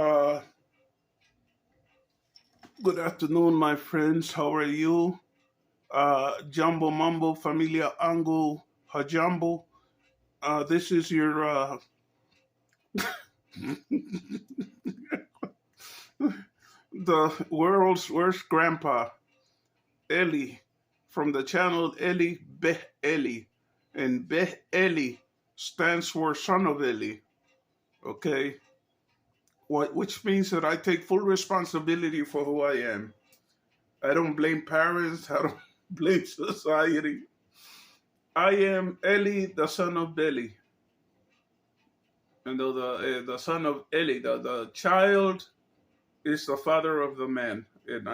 Uh, Good afternoon, my friends. How are you? Jumbo Mumbo Familia Ango Hajambo. This is your the world's worst grandpa, Eli, from the channel Eli-Ben-Eli, and Eli stands for son of Eli. Okay, which means that I take full responsibility for who I am. I don't blame parents. I don't blame society. I am Eli, the son of Beli, and the son of Eli, the child is the father of the man, and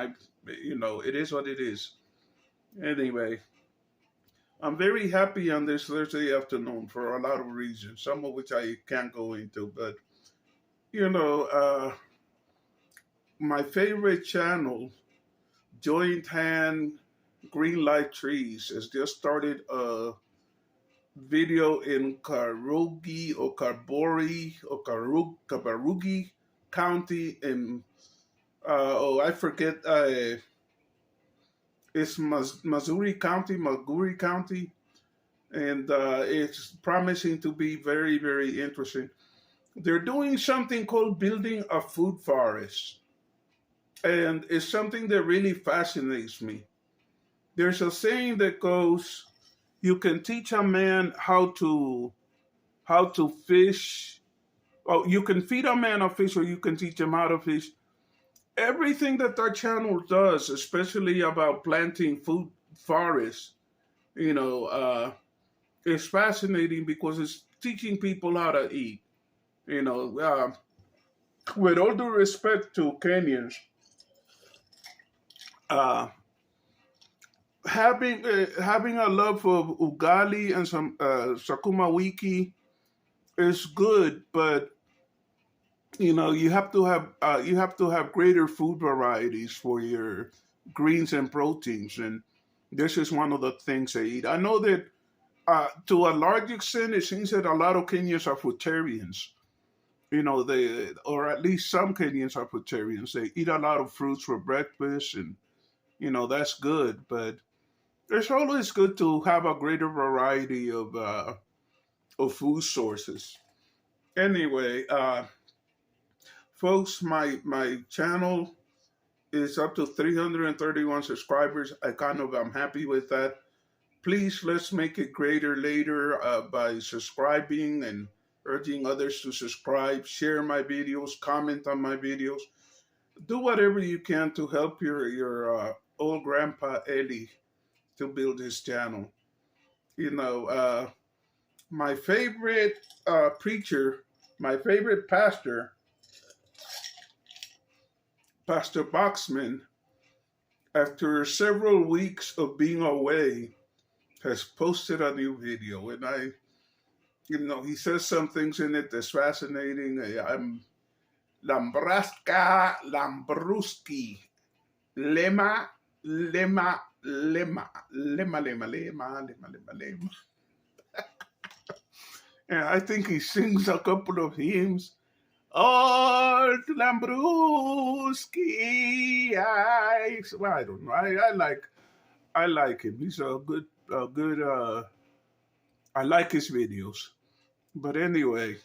it is what it is. Anyway, I'm very happy on this Thursday afternoon for a lot of reasons, some of which I can't go into, but you know, uh, my favorite channel, Joint Hand Green Light Trees, has just started a video in Karugi or Karbori or Kabarugi County in I forget, it's Maguri County, and it's promising to be very, very interesting. They're doing something called building a food forest, and it's something that really fascinates me. There's a saying that goes, "You can teach a man how to fish. Oh, you can feed a man a fish, or you can teach him how to fish." Everything that our channel does, especially about planting food forests, you know, is fascinating because it's teaching people how to eat. You know, with all due respect to Kenyans, uh, having a love for ugali and some sakuma wiki is good, but you have to have greater food varieties for your greens and proteins, and this is one of the things they eat. I know that to a large extent, it seems that a lot of Kenyans are fruitarians. Or at least some Kenyans are fruitarians. They eat a lot of fruits for breakfast, and that's good. But it's always good to have a greater variety of food sources. Anyway, folks, my channel is up to 331 subscribers. I'm happy with that. Please, let's make it greater later by subscribing and urging others to subscribe, share my videos, comment on my videos. Do whatever you can to help your old grandpa Eli to build his channel. You know, my favorite preacher, my favorite pastor, Pastor Boxman, after several weeks of being away, has posted a new video, and he says some things in it that's fascinating. I'm Lambraska Lambruski Lema Lema Lema Lema Lema Lema Lema Lema Lema. And I think he sings a couple of hymns. Oh, Lambruski, I don't know. I like him. He's a good. I like his videos. But anyway,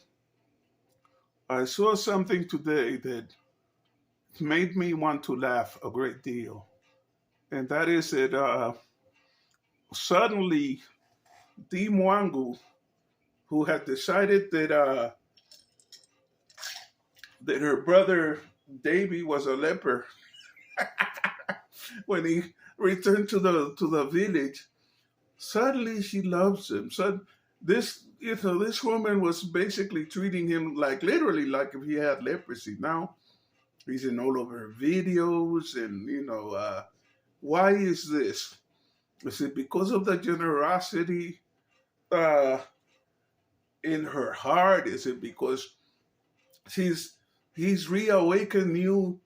I saw something today that made me want to laugh a great deal, and that is that suddenly Dee Mwangu, who had decided that her brother Davy was a leper when he returned to the village, suddenly she loves him. So this woman was basically treating him literally like if he had leprosy. Now he's in all of her videos, and why is this? Is it because of the generosity uh, in her heart? Is it because she's he's reawakened new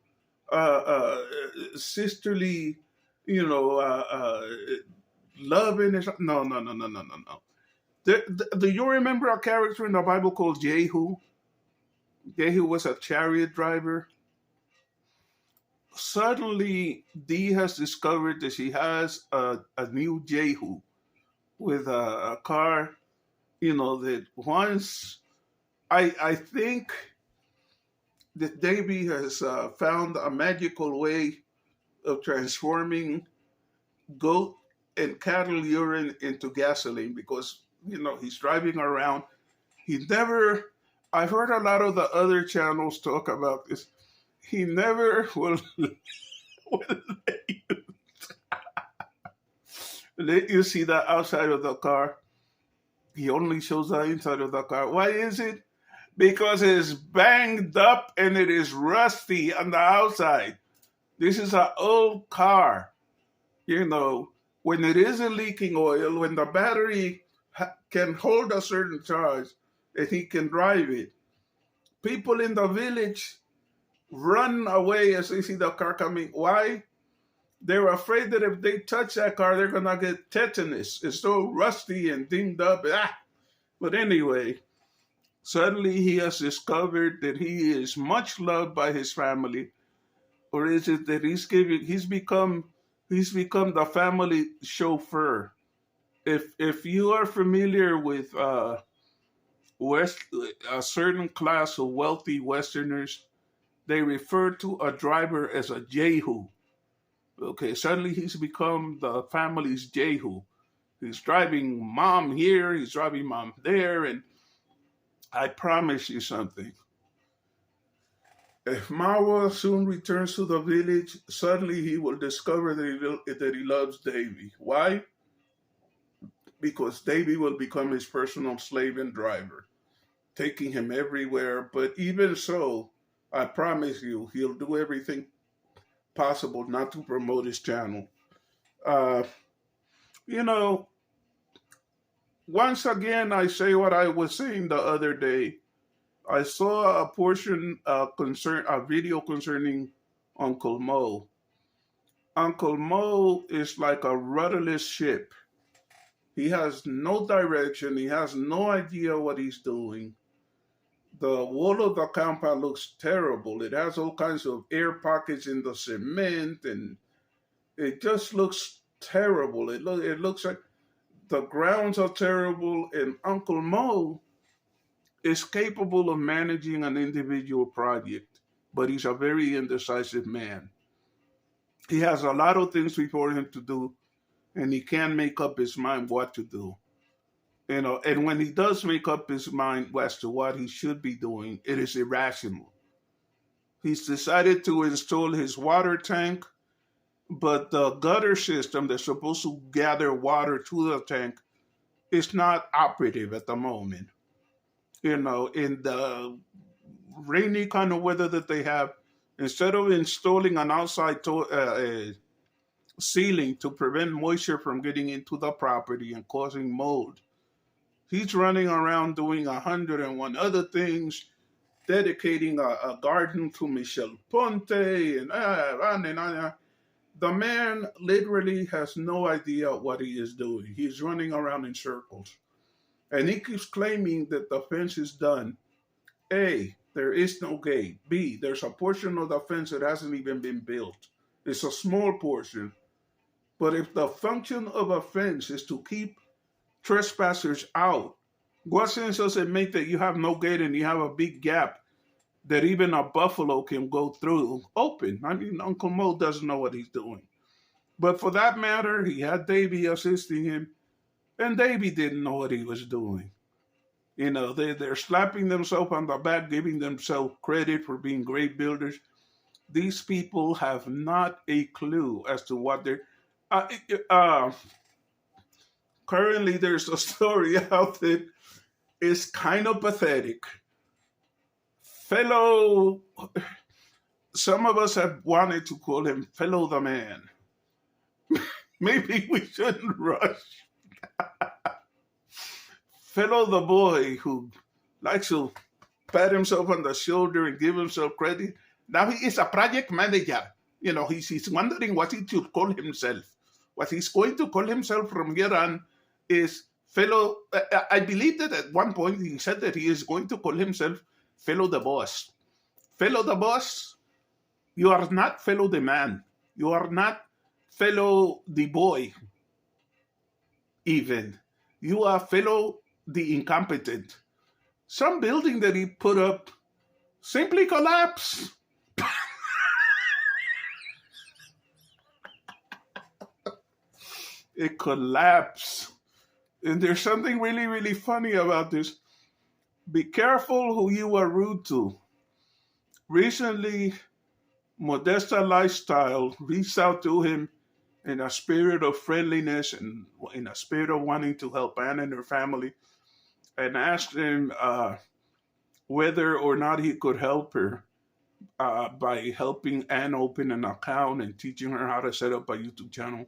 sisterly, you know, uh, uh, love in his? No, no, no, no, no, no, no. Do you remember a character in the Bible called Jehu? Jehu was a chariot driver. Suddenly, Dee has discovered that she has a new Jehu with a car, that once I think that Davy has found a magical way of transforming goat and cattle urine into gasoline because, he's driving around. He never, I've heard a lot of the other channels talk about this. He never will let you see the outside of the car. He only shows the inside of the car. Why is it? Because it's banged up and it is rusty on the outside. This is an old car. When it isn't leaking oil, when the battery can hold a certain charge, and he can drive it. People in the village run away as they see the car coming. Why? They're afraid that if they touch that car, they're going to get tetanus. It's so rusty and dinged up. But anyway, suddenly he has discovered that he is much loved by his family. Or is it that he's become the family chauffeur? If you are familiar with a certain class of wealthy Westerners, they refer to a driver as a Jehu. Okay, suddenly he's become the family's Jehu. He's driving mom here, he's driving mom there, and I promise you something. If Marwa soon returns to the village, suddenly he will discover that he loves Davy. Why? Because Davy will become his personal slave and driver, taking him everywhere. But even so, I promise you, he'll do everything possible not to promote his channel. Uh, you know, Once again, I say what I was saying the other day. I saw a video concerning Uncle Mo. Uncle Mo is like a rudderless ship. He has no direction. He has no idea what he's doing. The wall of the compound looks terrible. It has all kinds of air pockets in the cement, and it just looks terrible. It looks like the grounds are terrible, and Uncle Mo is capable of managing an individual project, but he's a very indecisive man. He has a lot of things before him to do, and he can't make up his mind what to do. And when he does make up his mind as to what he should be doing, it is irrational. He's decided to install his water tank, but the gutter system that's supposed to gather water to the tank is not operative at the moment. In the rainy kind of weather that they have, instead of installing an outside ceiling to prevent moisture from getting into the property and causing mold, he's running around doing 101 other things, dedicating a garden to Michel Ponte, and the man literally has no idea what he is doing. He's running around in circles. And he keeps claiming that the fence is done. A, there is no gate. B, there's a portion of the fence that hasn't even been built. It's a small portion. But if the function of a fence is to keep trespassers out, what sense does it make that you have no gate and you have a big gap that even a buffalo can go through open? I mean, Uncle Mo doesn't know what he's doing. But for that matter, he had Davy assisting him, and Davy didn't know what he was doing. They're slapping themselves on the back, giving themselves credit for being great builders. These people have not a clue as to what they're. Uh, uh, Currently, there's a story out that is kind of pathetic. Felo, some of us have wanted to call him Felo the man. Maybe we shouldn't rush. Felo the boy who likes to pat himself on the shoulder and give himself credit. Now he is a project manager. He's wondering what he should call himself. What he's going to call himself from here on is Felo. I believe that at one point he said that he is going to call himself Felo the boss. Felo the boss, you are not Felo the man. You are not Felo the boy, even. You are Felo the incompetent. Some building that he put up simply collapsed. It collapsed. And there's something really, really funny about this. Be careful who you are rude to. Recently, Modesta Lifestyle reached out to him in a spirit of friendliness and in a spirit of wanting to help Anne and her family, and asked him whether or not he could help her by helping Anne open an account and teaching her how to set up a YouTube channel.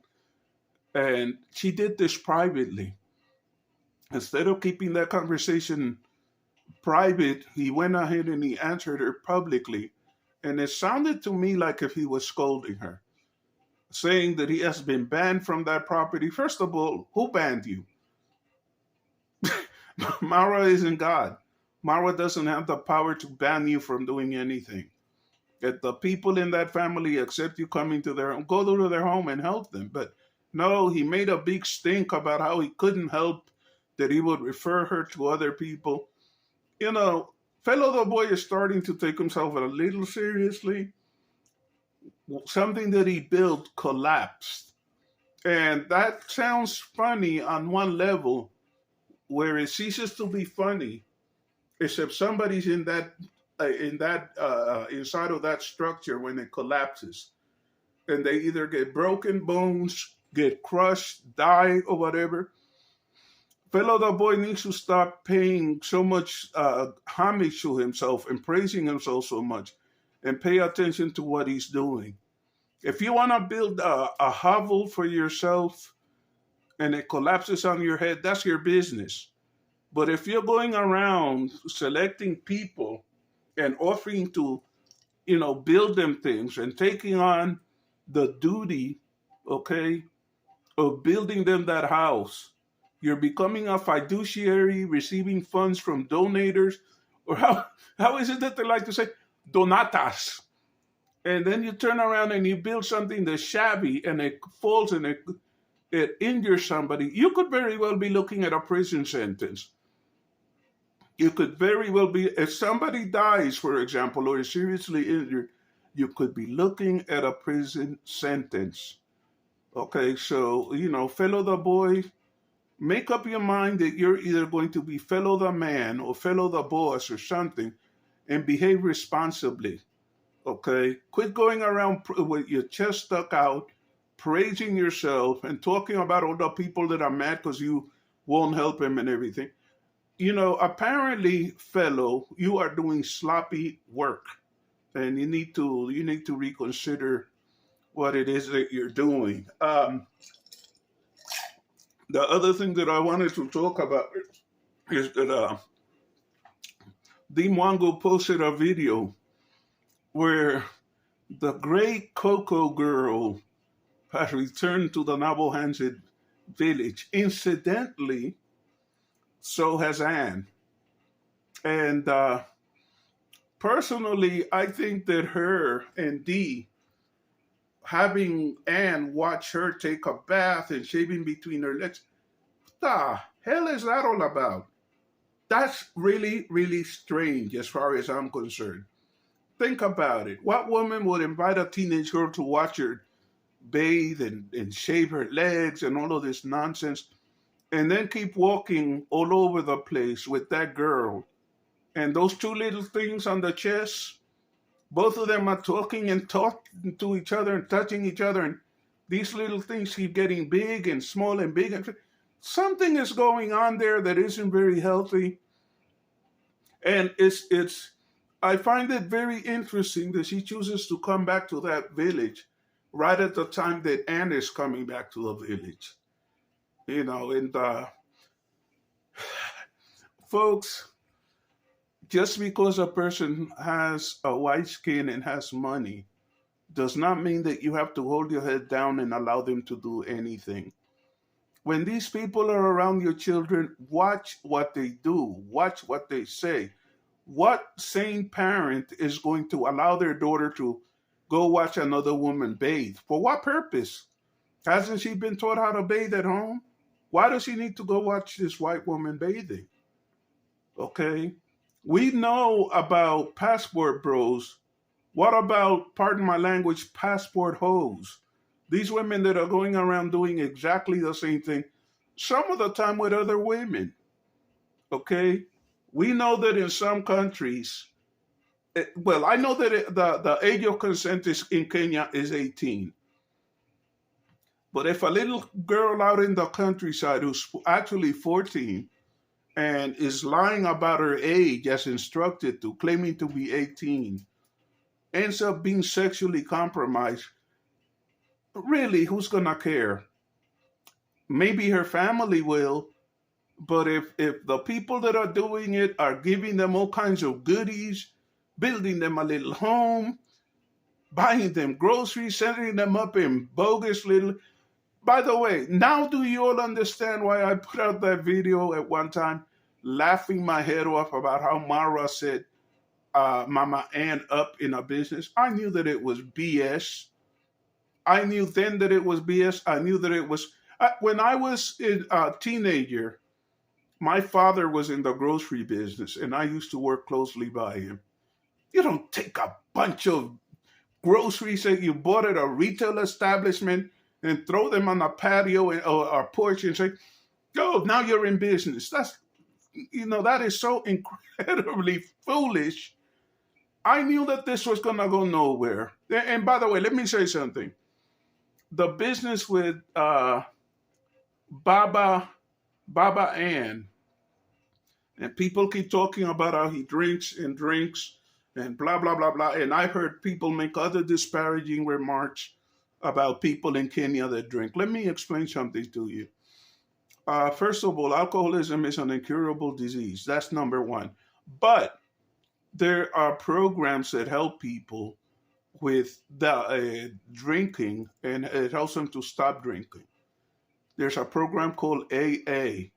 And she did this privately. Instead of keeping that conversation private, he went ahead and he answered her publicly. And it sounded to me like if he was scolding her, saying that he has been banned from that property. First of all, who banned you? Mara isn't God. Mara doesn't have the power to ban you from doing anything. If the people in that family accept you coming to their home, go to their home and help them. But no, he made a big stink about how he couldn't help, that he would refer her to other people. You know, Fellow the boy is starting to take himself a little seriously. Something that he built collapsed. And that sounds funny on one level, where it ceases to be funny, except somebody's inside of that structure when it collapses, and they either get broken bones, get crushed, die, or whatever. Fellow the boy needs to stop paying so much homage to himself and praising himself so much, and pay attention to what he's doing. If you want to build a hovel for yourself and it collapses on your head, that's your business. But if you're going around selecting people and offering to, build them things and taking on the duty, okay, of building them that house, you're becoming a fiduciary, receiving funds from donators, or how is it that they like to say donatas? And then you turn around and you build something that's shabby and it falls and it injures somebody. You could very well be looking at a prison sentence. You could very well be, if somebody dies, for example, or is seriously injured, you could be looking at a prison sentence. Okay, so, fellow the boy, make up your mind that you're either going to be fellow the man or fellow the boss or something, and behave responsibly. Okay, quit going around with your chest stuck out, praising yourself and talking about all the people that are mad because you won't help him and everything. Apparently, fellow, you are doing sloppy work, and you need to reconsider what it is that you're doing. The other thing that I wanted to talk about is that D Mongo posted a video where the great Coco girl has returned to the Navajo village. Incidentally, so has Anne. And personally, I think that her and Dee, having Anne watch her take a bath and shaving between her legs, what the hell is that all about? That's really, really strange as far as I'm concerned. Think about it. What woman would invite a teenage girl to watch her bathe and shave her legs and all of this nonsense, and then keep walking all over the place with that girl? And those two little things on the chest, both of them are talking to each other and touching each other, and these little things keep getting big and small and big. And something is going on there that isn't very healthy. And I find it very interesting that she chooses to come back to that village right at the time that Anne is coming back to the village. And folks, just because a person has a white skin and has money does not mean that you have to hold your head down and allow them to do anything. When these people are around your children, watch what they do, watch what they say, What sane parent is going to allow their daughter to go watch another woman bathe? For what purpose? Hasn't she been taught how to bathe at home? Why does she need to go watch this white woman bathing? Okay. We know about passport bros. What about, pardon my language, passport hoes? These women that are going around doing exactly the same thing, some of the time with other women. Okay. We know that in some countries, well, I know that the age of consent is, in Kenya is 18. But if a little girl out in the countryside who's actually 14 and is lying about her age as instructed to, claiming to be 18, ends up being sexually compromised, really, who's going to care? Maybe her family will, but if the people that are doing it are giving them all kinds of goodies, building them a little home, buying them groceries, setting them up in bogus little. By the way, now do you all understand why I put out that video at one time, laughing my head off about how Mara said Mama Ann up in a business? I knew that it was BS. I knew then that it was BS. I knew that it was. When I was a teenager, my father was in the grocery business, and I used to work closely by him. You don't take a bunch of groceries that you bought at a retail establishment and throw them on a patio or porch and say, "Oh, now you're in business." That is so incredibly foolish. I knew that this was gonna go nowhere. And by the way, let me say something. The business with Baba Baba Ann, and people keep talking about how he drinks and drinks and blah blah blah blah. And I've heard people make other disparaging remarks about people in Kenya that drink. Let me explain something to you. First of all, alcoholism is an incurable disease. That's number one. But there are programs that help people with the drinking, and it helps them to stop drinking. There's a program called AA.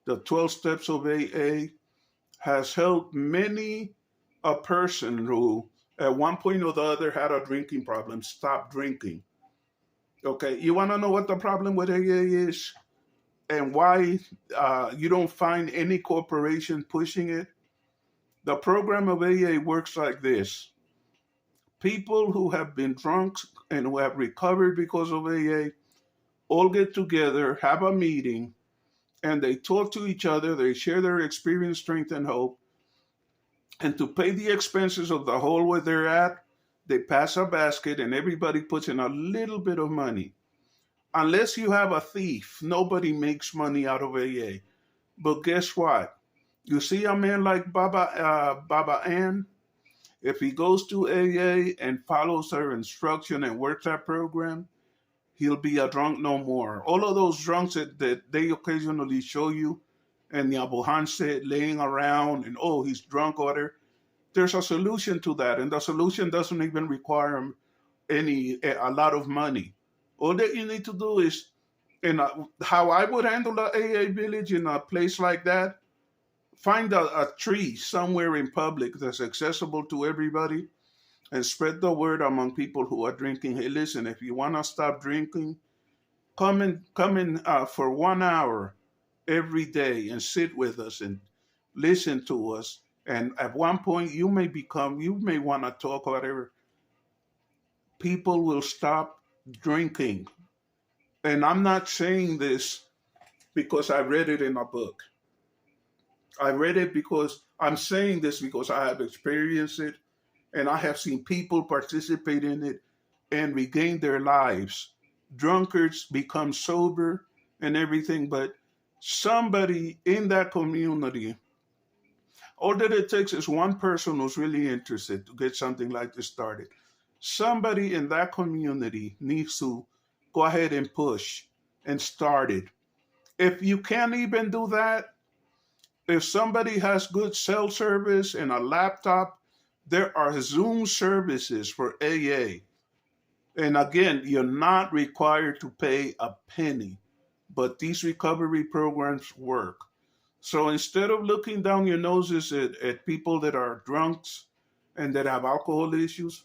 The 12 Steps of AA has helped many a person who, at one point or the other, had a drinking problem stop drinking. Okay, you want to know what the problem with AA is and why you don't find any corporation pushing it? The program of AA works like this: people who have been drunk and who have recovered because of AA all get together, have a meeting, and they talk to each other. They share their experience, strength, and hope. And to pay the expenses of the hole where they're at, they pass a basket and everybody puts in a little bit of money. Unless you have a thief, nobody makes money out of AA. But guess what? You see a man like Baba Ann, if he goes to AA and follows her instruction and works that program, he'll be a drunk no more. All of those drunks that they occasionally show you and the Abuhan said laying around and, oh, he's drunk or whatever, there's a solution to that. And the solution doesn't even require a lot of money. All that you need to do is, how I would handle the AA village in a place like that, find a tree somewhere in public that's accessible to everybody and spread the word among people who are drinking. Hey, listen, if you want to stop drinking, come in for 1 hour every day and sit with us and listen to us. And at one point, you may want to talk or whatever. People will stop drinking. And I'm not saying this because I read it in a book. I read it because I'm saying this because I have experienced it and I have seen people participate in it and regain their lives. Drunkards become sober and everything, but somebody in that community, all that it takes is one person who's really interested to get something like this started. Somebody in that community needs to go ahead and push and start it. If you can't even do that, if somebody has good cell service and a laptop, there are Zoom services for AA. And again, you're not required to pay a penny, but these recovery programs work. So instead of looking down your noses at people that are drunks and that have alcohol issues,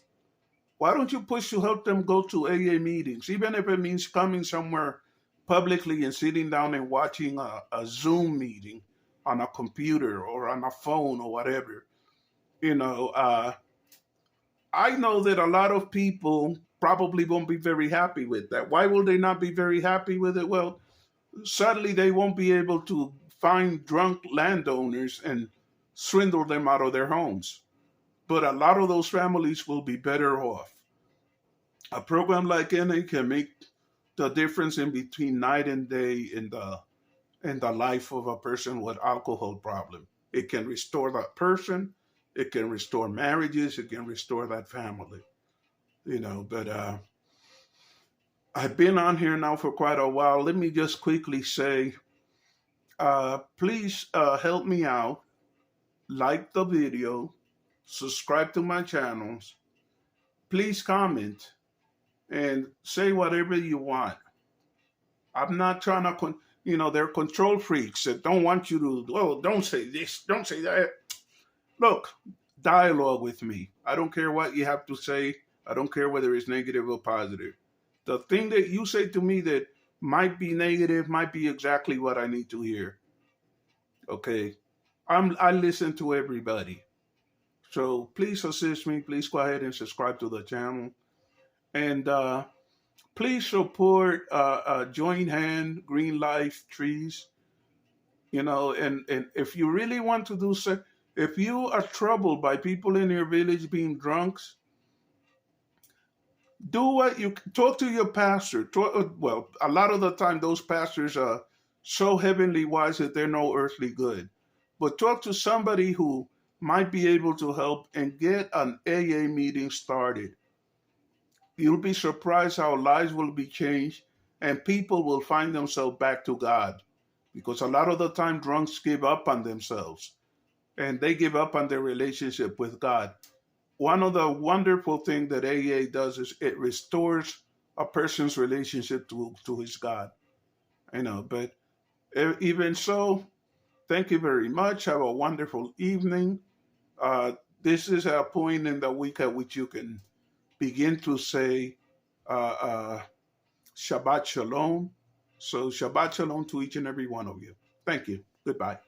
why don't you push to help them go to AA meetings, even if it means coming somewhere publicly and sitting down and watching a Zoom meeting on a computer or on a phone or whatever? You know, I know that a lot of people probably won't be very happy with that. Why will they not be very happy with it? Well, suddenly they won't be able to find drunk landowners and swindle them out of their homes. But a lot of those families will be better off. A program like NA can make the difference in between night and day in the life of a person with alcohol problem. It can restore that person. It can restore marriages. It can restore that family. But I've been on here now for quite a while. Let me just quickly say, please help me out. Like the video, subscribe to my channels. Please comment and say whatever you want. I'm not trying to, they're control freaks that don't want you to, oh, don't say this, don't say that. Look, dialogue with me. I don't care what you have to say. I don't care whether it's negative or positive. The thing that you say to me that might be negative might be exactly what I need to hear. Okay? I listen to everybody. So please assist me. Please go ahead and subscribe to the channel. And please support Join Hand Green Life Trees. And if you really want to do so, if you are troubled by people in your village being drunks, do what you talk to your pastor. Well, a lot of the time those pastors are so heavenly wise that they're no earthly good. But talk to somebody who might be able to help and get an AA meeting started. You'll be surprised how lives will be changed and people will find themselves back to God. Because a lot of the time drunks give up on themselves and they give up on their relationship with God. One of the wonderful things that AA does is it restores a person's relationship to his God. But even so, thank you very much. Have a wonderful evening. This is a point in the week at which you can begin to say Shabbat Shalom. So Shabbat Shalom to each and every one of you. Thank you. Goodbye.